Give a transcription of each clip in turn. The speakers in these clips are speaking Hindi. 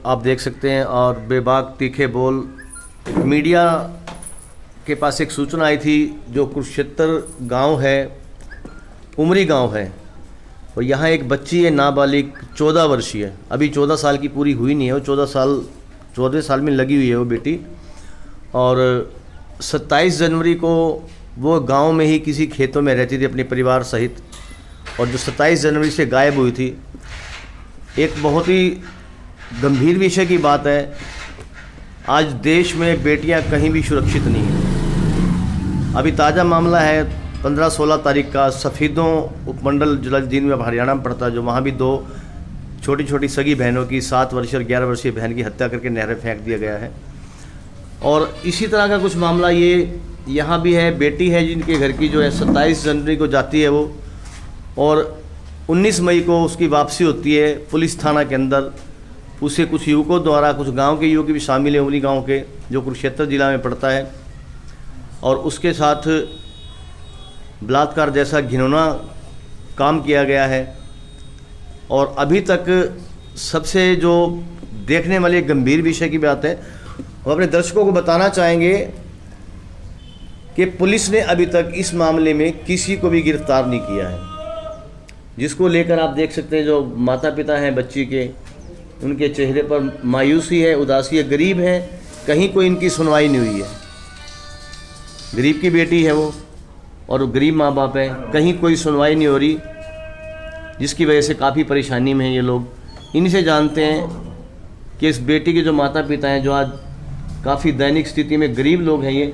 आप देख सकते हैं और बेबाक तीखे बोल। मीडिया के पास एक सूचना आई थी जो कुरुक्षेत्र गांव है, उमरी गांव है, और यहाँ एक बच्ची है नाबालिग 14 वर्षीय, अभी 14 साल की पूरी हुई नहीं है, वो 14वें साल में लगी हुई है वो बेटी। और 27 जनवरी को वो गांव में ही किसी खेतों में रहती थी अपने परिवार सहित, और जो 27 जनवरी से गायब हुई थी। एक बहुत ही गंभीर विषय की बात है, आज देश में बेटियां कहीं भी सुरक्षित नहीं हैं। अभी ताज़ा मामला है 15-16 तारीख का, सफ़ीदों उपमंडल जलालुद्दीन में हरियाणा में पड़ता है, जो वहाँ भी 2 छोटी छोटी सगी बहनों की 7 वर्षीय और 11 वर्षीय बहन की हत्या करके नहर में फेंक दिया गया है। और इसी तरह का कुछ मामला ये यहाँ भी है। बेटी है जिनके घर की जो है 27 जनवरी को जाती है वो, और 19 मई को उसकी वापसी होती है पुलिस थाना के अंदर। उसे कुछ युवकों द्वारा, कुछ गांव के युवक भी शामिल हैं, उन्हीं गांव के, जो कुरुक्षेत्र जिला में पड़ता है, और उसके साथ बलात्कार जैसा घिनौना काम किया गया है। और अभी तक सबसे जो देखने वाली गंभीर विषय की बात है, हम अपने दर्शकों को बताना चाहेंगे कि पुलिस ने अभी तक इस मामले में किसी को भी गिरफ्तार नहीं किया है, जिसको लेकर आप देख सकते हैं जो माता पिता हैं बच्ची के, उनके चेहरे पर मायूसी है, उदासी है, गरीब हैं, कहीं कोई इनकी सुनवाई नहीं हुई है। गरीब की बेटी है वो, और गरीब माँ बाप है, कहीं कोई सुनवाई नहीं हो रही, जिसकी वजह से काफ़ी परेशानी में हैं ये लोग। इन्हीं से जानते हैं कि इस बेटी के जो माता पिता हैं, जो आज काफ़ी दैनिक स्थिति में गरीब लोग हैं ये।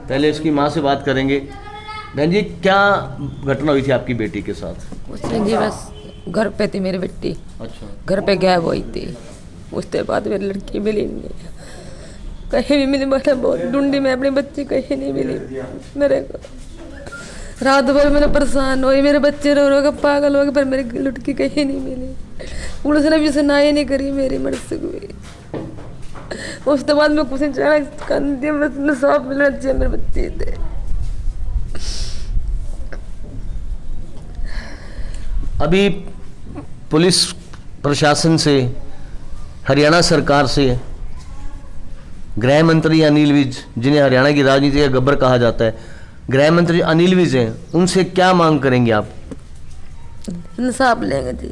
पहले इसकी माँ से बात करेंगे। बहन जी, क्या घटना हुई थी आपकी बेटी के साथ? उसने जी बस घर पे थी मेरी बेटी। अच्छा। घर पे गायब हुई थी, उसके बाद मेरी लड़की मिली नहीं, कहीं भी मिली। मैं बहुत ढूंढी, मैं अपनी बच्ची कहीं नहीं मिली मेरे को। रात भर मैंने परेशान हुई, मेरे बच्चे रो रो के पागल हो गए, पर मेरी लड़की कहीं नहीं मिली। पुलिस ने भी सुनाई नहीं करी मेरी मर्सी को। उसके बाद मैं कुछ नहीं साफ मिलना चाहिए मेरे बच्चे थे। अभी पुलिस प्रशासन से, हरियाणा सरकार से, गृह मंत्री अनिल विज, जिन्हें हरियाणा की राजनीति का गब्बर कहा जाता है, गृह मंत्री अनिल विज हैं, उनसे क्या मांग करेंगे आप? इंसाफ लेंगे जी,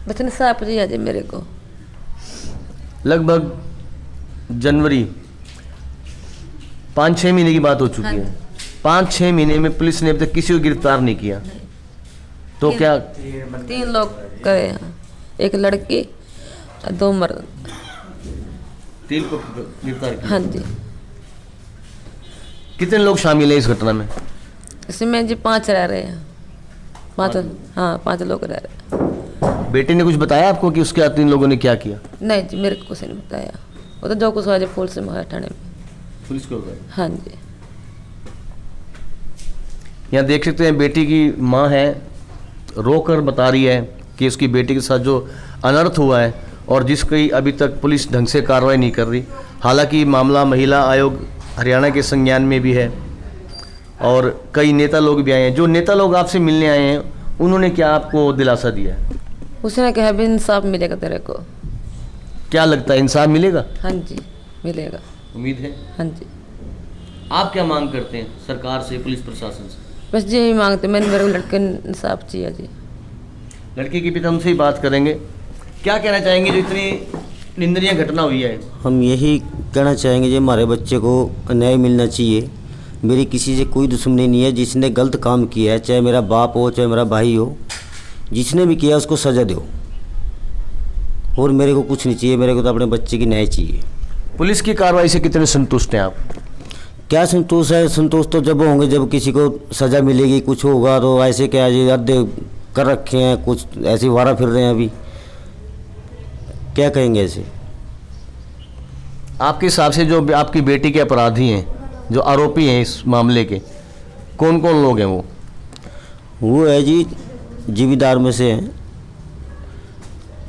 बस इंसाफ चाहिए जी मेरे को। लगभग जनवरी 5-6 महीने की बात हो चुकी है। 5-6 महीने में पुलिस ने अब तक किसी को गिरफ्तार नहीं किया, तो क्या? 3 लोग गए हैं, एक लड़की और 2 मर्द। 3 को गिरफ्तार किया। हाँ जी। कितने लोग शामिल हैं इस घटना में? इसमें जी 5 रह रहे हैं, 5। हाँ, 5 लोग रह रहे हैं। बेटे ने कुछ बताया आपको कि उसके 3 लोगों ने क्या किया? नहीं जी, मेरे को कुछ नहीं बताया। वो तो जो कुछ हुआ पुलिस से मारा थाने में। पुलिस को बताया? हाँ जी। यहाँ देख सकते हैं बेटी की माँ है, रोकर बता रही है कि उसकी बेटी के साथ जो अनर्थ हुआ है और जिसकी अभी तक पुलिस ढंग से कार्रवाई नहीं कर रही। हालांकि मामला महिला आयोग हरियाणा के संज्ञान में भी है, और कई नेता लोग भी आए हैं। जो नेता लोग आपसे मिलने आए हैं, उन्होंने क्या आपको दिलासा दिया है? उसने कहा भी इंसाफ मिलेगा तेरे को। क्या लगता है, इंसाफ मिलेगा? हाँ जी, मिलेगा, उम्मीद है। हाँ जी। आप क्या मांग करते हैं सरकार से, पुलिस प्रशासन से? बस यही मांगते, मैंने मेरे को लड़के इंसाफ चाहिए जी। लड़के के पिता हमसे ही बात करेंगे। क्या कहना चाहेंगे जो इतनी निंदनीय घटना हुई है? हम यही कहना चाहेंगे जी, हमारे बच्चे को न्याय मिलना चाहिए। मेरी किसी से कोई दुश्मनी नहीं है। जिसने गलत काम किया है, चाहे मेरा बाप हो चाहे मेरा भाई हो, जिसने भी किया उसको सज़ा दो। और मेरे को कुछ नहीं चाहिए, मेरे को तो अपने बच्चे की न्याय चाहिए। पुलिस की कार्रवाई से कितने संतुष्ट हैं आप? क्या संतोष है? संतोष तो जब होंगे जब किसी को सज़ा मिलेगी। कुछ होगा तो ऐसे क्या जी, अद्धे कर रखे हैं, कुछ ऐसे वारा फिर रहे हैं। अभी क्या कहेंगे ऐसे? आपके हिसाब से जो आपकी बेटी के अपराधी हैं, जो आरोपी हैं इस मामले के, कौन कौन लोग हैं? वो है जी, जिम्मेदार में से हैं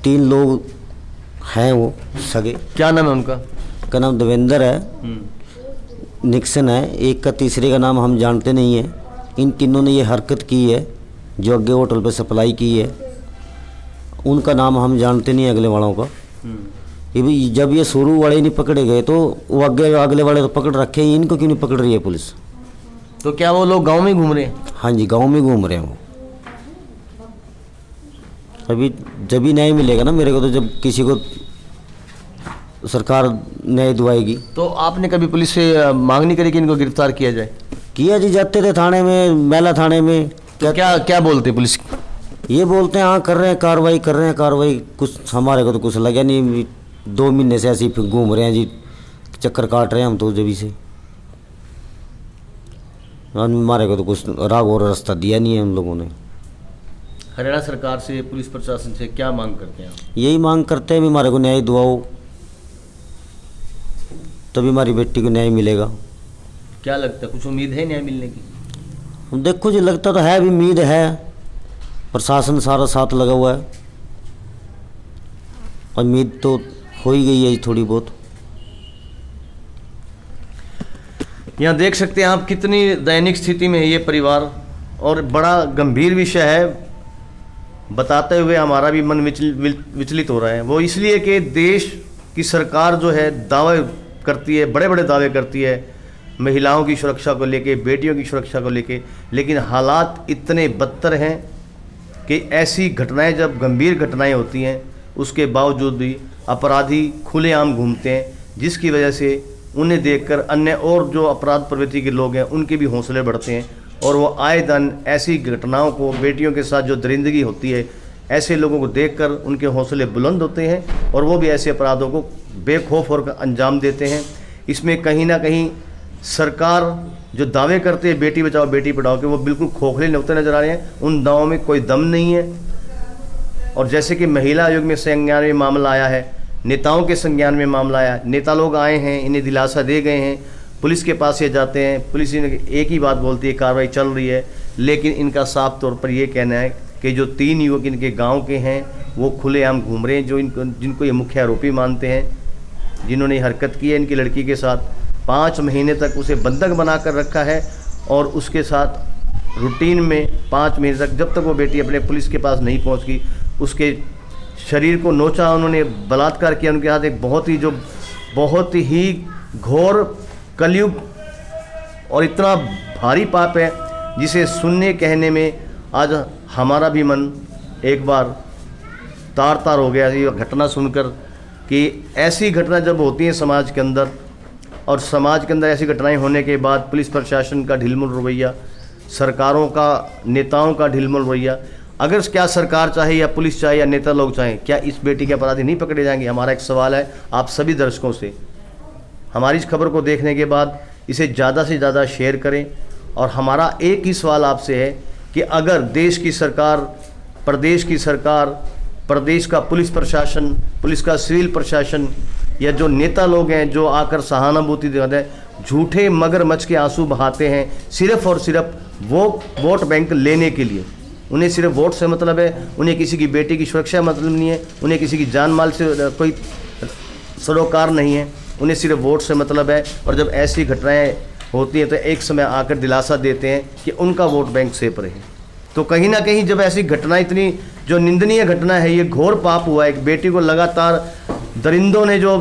3 लोग हैं वो सगे। क्या नाम है उनका? का नाम देवेंद्र है, निक्सन है एक का, तीसरे का नाम हम जानते नहीं हैं। इन तीनों ने ये हरकत की है जो आगे होटल पे सप्लाई की है। उनका नाम हम जानते नहीं अगले वालों का। ये भी जब ये शुरू वाले नहीं पकड़े गए तो वो अगले वाले तो पकड़ रखे हैं, इनको क्यों नहीं पकड़ रही है पुलिस? तो क्या वो लोग गांव में घूम रहे हैं? हाँ जी, गांव में घूम रहे हैं वो। अभी जब भी न्याय मिलेगा ना मेरे को, तो जब किसी को सरकार न्याय दिवाएगी। तो आपने कभी पुलिस से मांग नहीं करी कि इनको गिरफ्तार किया जाए? किया जी, जाते थे थाने में, मेला थाने में। तो क्या क्या बोलते पुलिस? ये बोलते हैं हाँ कर रहे हैं कार्रवाई, कर रहे हैं कार्रवाई। कुछ हमारे को तो कुछ लगा नहीं। 2 महीने से ऐसे ही घूम रहे हैं जी, चक्कर काट रहे हैं हम तो जब से। हमारे को तो कुछ राग और रास्ता दिया नहीं है हम लोगों ने। हरियाणा सरकार से, पुलिस प्रशासन से क्या मांग करते हैं आप? यही मांग करते हैं भी हमारे को न्याय दिवाओ, तभी हमारी बेटी को न्याय मिलेगा। क्या लगता है, कुछ उम्मीद है न्याय मिलने की? देखो जी, लगता तो है, अभी उम्मीद है। प्रशासन सारा साथ लगा हुआ है, उम्मीद तो हो ही गई है थोड़ी बहुत। यहाँ देख सकते हैं आप कितनी दैनिक स्थिति में है ये परिवार, और बड़ा गंभीर विषय है। बताते हुए हमारा भी मन विचलित हो रहा है। वो इसलिए कि देश की सरकार जो है दावे करती है, बड़े बड़े दावे करती है महिलाओं की सुरक्षा को लेके, बेटियों की सुरक्षा को लेके, लेकिन हालात इतने बदतर हैं कि ऐसी घटनाएं, जब गंभीर घटनाएं होती हैं, उसके बावजूद भी अपराधी खुलेआम घूमते हैं, जिसकी वजह से उन्हें देखकर अन्य और जो अपराध प्रवृत्ति के लोग हैं उनके भी हौसले बढ़ते हैं, और वो आए दिन ऐसी घटनाओं को, बेटियों के साथ जो दरिंदगी होती है, ऐसे लोगों को देखकर उनके हौसले बुलंद होते हैं और वो भी ऐसे अपराधों को बेखौफ होकर अंजाम देते हैं। इसमें कहीं ना कहीं सरकार जो दावे करते हैं बेटी बचाओ बेटी पढ़ाओ के, वो बिल्कुल खोखले होते नजर आ रहे हैं। उन दावों में कोई दम नहीं है। और जैसे कि महिला आयोग में संज्ञान में मामला आया है, नेताओं के संज्ञान में मामला आया, नेता लोग आए हैं, इन्हें दिलासा दे गए हैं, पुलिस के पास ये जाते हैं, पुलिस एक ही बात बोलती है कार्रवाई चल रही है, लेकिन इनका साफ तौर पर ये कहना है कि जो 3 युवक इनके गांव के हैं वो खुलेआम घूम रहे हैं, जो जिनको ये मुख्य आरोपी मानते हैं, जिन्होंने ये हरकत की है इनकी लड़की के साथ। 5 महीने तक उसे बंधक बना कर रखा है और उसके साथ रूटीन में 5 महीने तक, जब तक वो बेटी अपने पुलिस के पास नहीं पहुंच गई, उसके शरीर को नोचा, उन्होंने बलात्कार किया उनके हाथ। एक बहुत ही घोर कलयुग और इतना भारी पाप है जिसे सुनने कहने में आज हमारा भी मन एक बार तार तार हो गया ये घटना सुनकर, कि ऐसी घटना जब होती है समाज के अंदर, और समाज के अंदर ऐसी घटनाएं होने के बाद पुलिस प्रशासन का ढिलमुल रवैया, सरकारों का, नेताओं का ढिलमुल रवैया, अगर क्या सरकार चाहे या पुलिस चाहे या नेता लोग चाहें, क्या इस बेटी के अपराधी नहीं पकड़े जाएंगे? हमारा एक सवाल है आप सभी दर्शकों से। हमारी इस खबर को देखने के बाद इसे ज़्यादा से ज़्यादा शेयर करें, और हमारा एक ही सवाल आपसे है कि अगर देश की सरकार, प्रदेश की सरकार, प्रदेश का पुलिस प्रशासन, पुलिस का सिविल प्रशासन, या जो नेता लोग हैं जो आकर सहानुभूति दिखाते हैं, झूठे मगरमच्छ के आंसू बहाते हैं सिर्फ और सिर्फ वो वोट बैंक लेने के लिए। उन्हें सिर्फ वोट से मतलब है, उन्हें किसी की बेटी की सुरक्षा मतलब नहीं है, उन्हें किसी की जान माल से कोई सरोकार नहीं है, उन्हें सिर्फ वोट से मतलब है। और जब ऐसी घटनाएं होती हैं तो एक समय आकर दिलासा देते हैं कि उनका वोट बैंक सेफ रहे। तो कहीं ना कहीं जब ऐसी घटना, इतनी जो निंदनीय घटना है, ये घोर पाप हुआ है, एक बेटी को लगातार दरिंदों ने जो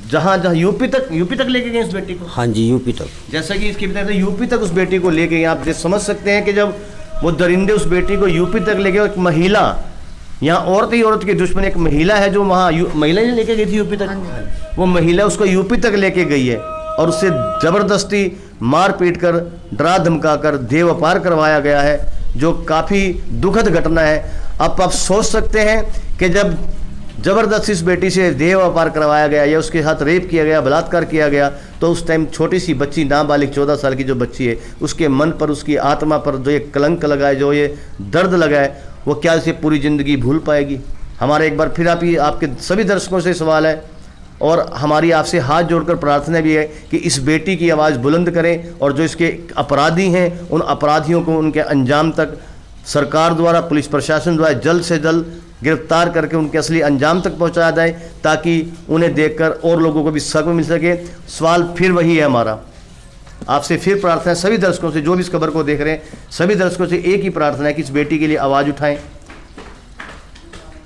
जहाँ यूपी तक लेके गए इस बेटी को। हाँ जी, यूपी तक, जैसा कि इसके पिता यूपी तक उस बेटी को लेके गए। आप समझ सकते हैं कि जब वो दरिंदे उस बेटी को यूपी तक ले गए, एक महिला, यहाँ औरत ही औरत की दुश्मन, एक महिला है जो वहाँ महिला ने लेके गई थी यूपी तक, वो महिला उसको यूपी तक लेके गई है और उससे ज़बरदस्ती मार पीट कर, डरा धमका कर देह व्यापार करवाया गया है, जो काफ़ी दुखद घटना है। अब आप सोच सकते हैं कि जब ज़बरदस्ती इस बेटी से देह व्यापार करवाया गया या उसके साथ रेप किया गया, बलात्कार किया गया, तो उस टाइम छोटी सी बच्ची, नाबालिग 14 साल की जो बच्ची है, उसके मन पर, उसकी आत्मा पर जो ये कलंक लगा है, जो ये दर्द लगा है, वो क्या इसे पूरी ज़िंदगी भूल पाएगी? हमारा एक बार फिर आपके सभी दर्शकों से सवाल है, और हमारी आपसे हाथ जोड़कर प्रार्थना भी है कि इस बेटी की आवाज़ बुलंद करें, और जो इसके अपराधी हैं उन अपराधियों को उनके अंजाम तक सरकार द्वारा, पुलिस प्रशासन द्वारा जल्द से जल्द गिरफ्तार करके उनके असली अंजाम तक पहुंचाया जाए, ताकि उन्हें देखकर और लोगों को भी सबक मिल सके। सवाल फिर वही है हमारा, आपसे फिर प्रार्थना है सभी दर्शकों से, जो भी इस खबर को देख रहे हैं, सभी दर्शकों से एक ही प्रार्थना है कि इस बेटी के लिए आवाज़ उठाएं,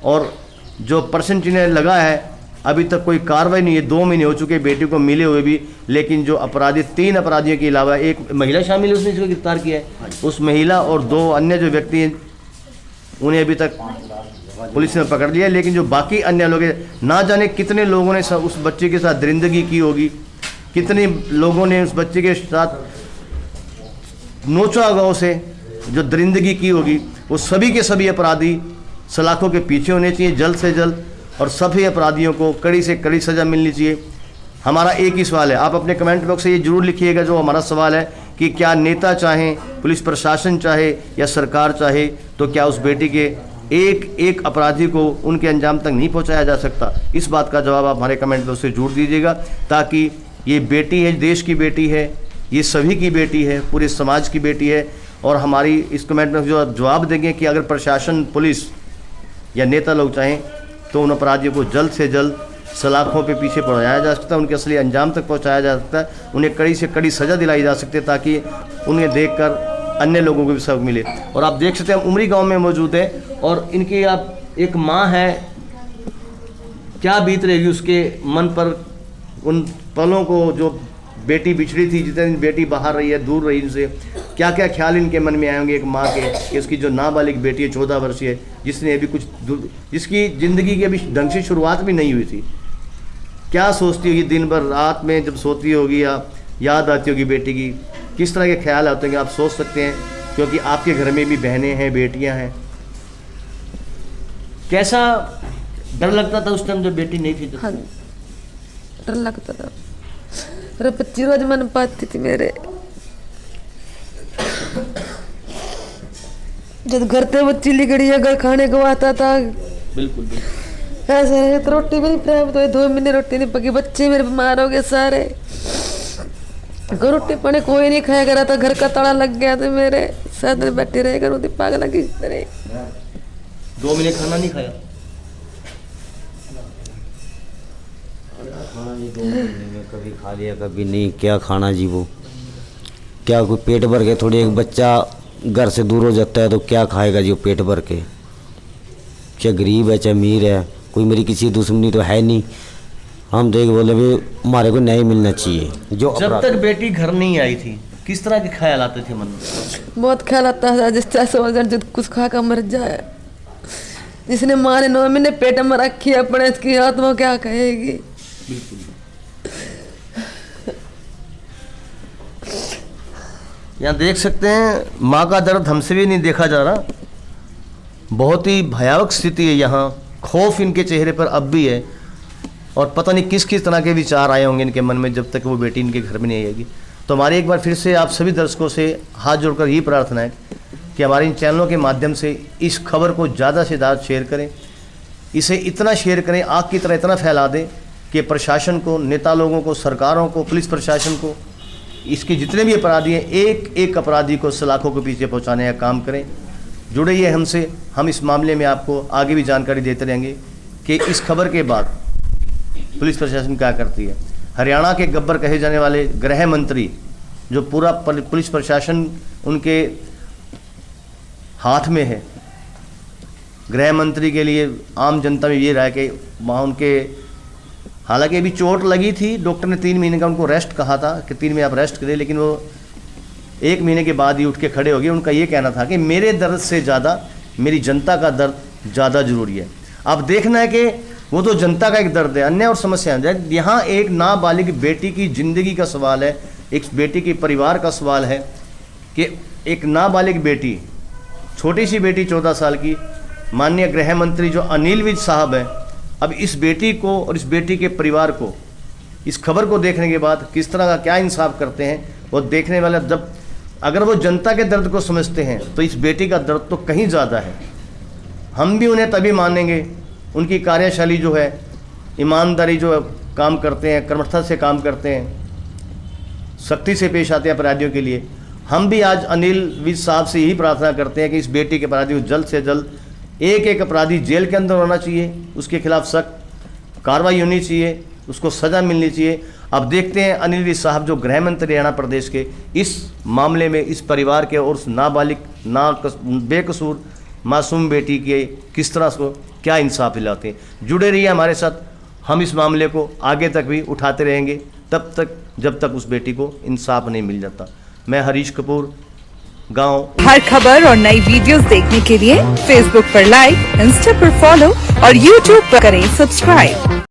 और जो परसेंट इन्हें लगा है अभी तक कोई कार्रवाई नहीं है। 2 महीने हो चुके बेटी को मिले हुए भी, लेकिन जो अपराधी 3 अपराधियों के अलावा एक महिला शामिल है, उसने इसको गिरफ्तार किया है। उस महिला और 2 अन्य जो व्यक्ति हैं उन्हें अभी तक पुलिस ने पकड़ लिया है, लेकिन जो बाकी अन्य लोग हैं, ना जाने कितने लोगों ने उस बच्चे के साथ दरिंदगी की होगी, कितने लोगों ने उस बच्चे के साथ नोचा होगा, उसे जो दरिंदगी की होगी। वो सभी के सभी अपराधी सलाखों के पीछे होने चाहिए जल्द से जल्द, और सभी अपराधियों को कड़ी से कड़ी सज़ा मिलनी चाहिए। हमारा एक ही सवाल है, आप अपने कमेंट बॉक्स से ये जरूर लिखिएगा जो हमारा सवाल है कि क्या नेता चाहें, पुलिस प्रशासन चाहे या सरकार चाहे, तो क्या उस बेटी के एक एक अपराधी को उनके अंजाम तक नहीं पहुंचाया जा सकता? इस बात का जवाब आप हमारे कमेंट बॉक्स से जरूर दीजिएगा, ताकि ये बेटी है, देश की बेटी है, ये सभी की बेटी है, पूरे समाज की बेटी है। और हमारी इस कमेंट में जो आप जवाब देंगे कि अगर प्रशासन, पुलिस या नेता लोग चाहें तो उन अपराधियों को जल्द से जल्द सलाखों पे पीछे पहुंचाया जा सकता है, उनके असली अंजाम तक पहुंचाया जा सकता है, उन्हें कड़ी से कड़ी सज़ा दिलाई जा सकती है, ताकि उन्हें देखकर अन्य लोगों को भी सबक मिले। और आप देख सकते हैं उमरी गांव में मौजूद है, और इनकी आप एक माँ है, क्या बीत रहेगी उसके मन पर उन पलों को, जो बेटी बिछड़ी थी, जितने दिन बेटी बाहर रही है, दूर रही उनसे, क्या क्या ख्याल इनके मन में आएंगे एक माँ के कि उसकी जो नाबालिग बेटी है 14 वर्षीय, जिसने अभी जिसकी ज़िंदगी की अभी ढंग से शुरुआत भी नहीं हुई थी, क्या सोचती होगी दिन भर, रात में जब सोती होगी या याद आती होगी बेटी की, किस तरह के ख्याल आते हैं आप सोच सकते हैं, क्योंकि आपके घर में भी बहनें हैं, बेटियाँ हैं। कैसा डर लगता था उस टाइम जब बेटी नहीं थी? हाँ, डर लगता था। मेरे 25 रोज मन पाती थी मेरे, जब घर पे बच्ची लिगड़ी अगर खाने को आता था, बिल्कुल ऐसे है तो रोटी भी नहीं प्राप्त हुई, 2 महीने रोटी नहीं पकी, बच्चे मेरे बीमार हो गए सारे, घर रोटी पानी कोई नहीं खाया करा था, घर का ताला लग गया था मेरे, साथ में बैठे रहे कर होती पागल लगी इस तरह। 2 महीने खाना नहीं खाया? खाना नहीं 2 महीने में कभी खा लिया कभी नहीं, क्या खाना जी वो, क्या कोई पेट भर के, थोड़ी एक बच्चा घर से दूर हो जाता है तो क्या खाएगा जी वो पेट भर के, चाहे गरीब है चाहे अमीर है, कोई मेरी किसी दुश्मनी तो है नहीं। हम तो एक बोले भी हमारे को न्याय मिलना चाहिए। जो जब तक बेटी घर नहीं आई थी किस तरह के ख्याल आते थे मन में? बहुत ख्याल आता है, जिस तरह समझ जो कुछ खा कर मर जाए, जिसने माँ ने 9 महीने पेट में रखी अपने, इसकी आत्मा क्या कहेगी? बिल्कुल। यहाँ देख सकते हैं माँ का दर्द हमसे भी नहीं देखा जा रहा, बहुत ही भयावह स्थिति है यहाँ, खौफ इनके चेहरे पर अब भी है, और पता नहीं किस किस तरह के विचार आए होंगे इनके मन में जब तक वो बेटी इनके घर में नहीं आएगी। तो हमारी एक बार फिर से आप सभी दर्शकों से हाथ जोड़कर यही प्रार्थना है कि हमारे इन चैनलों के माध्यम से इस खबर को ज़्यादा से ज़्यादा शेयर करें, इसे इतना शेयर करें, आग की तरह इतना फैला दें कि प्रशासन को, नेता लोगों को, सरकारों को, पुलिस प्रशासन को, इसके जितने भी अपराधी हैं, एक एक अपराधी को सलाखों के पीछे पहुंचाने का काम करें। जुड़े रहिए हमसे, हम इस मामले में आपको आगे भी जानकारी देते रहेंगे कि इस खबर के बाद पुलिस प्रशासन क्या करती है। हरियाणा के गब्बर कहे जाने वाले गृह मंत्री, जो पूरा पुलिस प्रशासन उनके हाथ में है, गृह मंत्री के लिए आम जनता में ये राय कि वहाँ उनके, हालांकि अभी चोट लगी थी, डॉक्टर ने 3 महीने का उनको रेस्ट कहा था कि 3 महीने आप रेस्ट करें, लेकिन वो 1 महीने के बाद ही उठ के खड़े हो गए। उनका ये कहना था कि मेरे दर्द से ज़्यादा मेरी जनता का दर्द ज़्यादा ज़रूरी है। अब देखना है कि वो तो जनता का एक दर्द है, अन्य और समस्या है, यहाँ एक नाबालिग बेटी की ज़िंदगी का सवाल है, एक बेटी के परिवार का सवाल है कि एक नाबालिग बेटी, छोटी सी बेटी 14 साल की, माननीय गृह मंत्री जो अनिल विज साहब हैं, अब इस बेटी को और इस बेटी के परिवार को इस खबर को देखने के बाद किस तरह का क्या इंसाफ करते हैं, वो देखने वाला, जब अगर वो जनता के दर्द को समझते हैं तो इस बेटी का दर्द तो कहीं ज़्यादा है। हम भी उन्हें तभी मानेंगे, उनकी कार्यशैली जो है, ईमानदारी जो काम करते हैं, कर्मठता से काम करते हैं, सख्ती से पेश आते हैं अपराधियों के लिए। हम भी आज अनिल विज साहब से यही प्रार्थना करते हैं कि इस बेटी के अपराधी को जल्द से जल्द, एक एक अपराधी जेल के अंदर होना चाहिए, उसके खिलाफ सख्त कार्रवाई होनी चाहिए, उसको सज़ा मिलनी चाहिए। अब देखते हैं अनिल विज साहब जो गृह मंत्री हरियाणा प्रदेश के, इस मामले में इस परिवार के और उस नाबालिग बेकसूर मासूम बेटी के किस तरह से क्या इंसाफ दिलाते हैं। जुड़े रहिए हमारे साथ, हम इस मामले को आगे तक भी उठाते रहेंगे तब तक जब तक उस बेटी को इंसाफ नहीं मिल जाता। मैं हरीश कपूर, गांव। हर खबर और नई वीडियोस देखने के लिए फेसबुक पर लाइक, इंस्टा पर फॉलो और यूट्यूब पर करें सब्सक्राइब।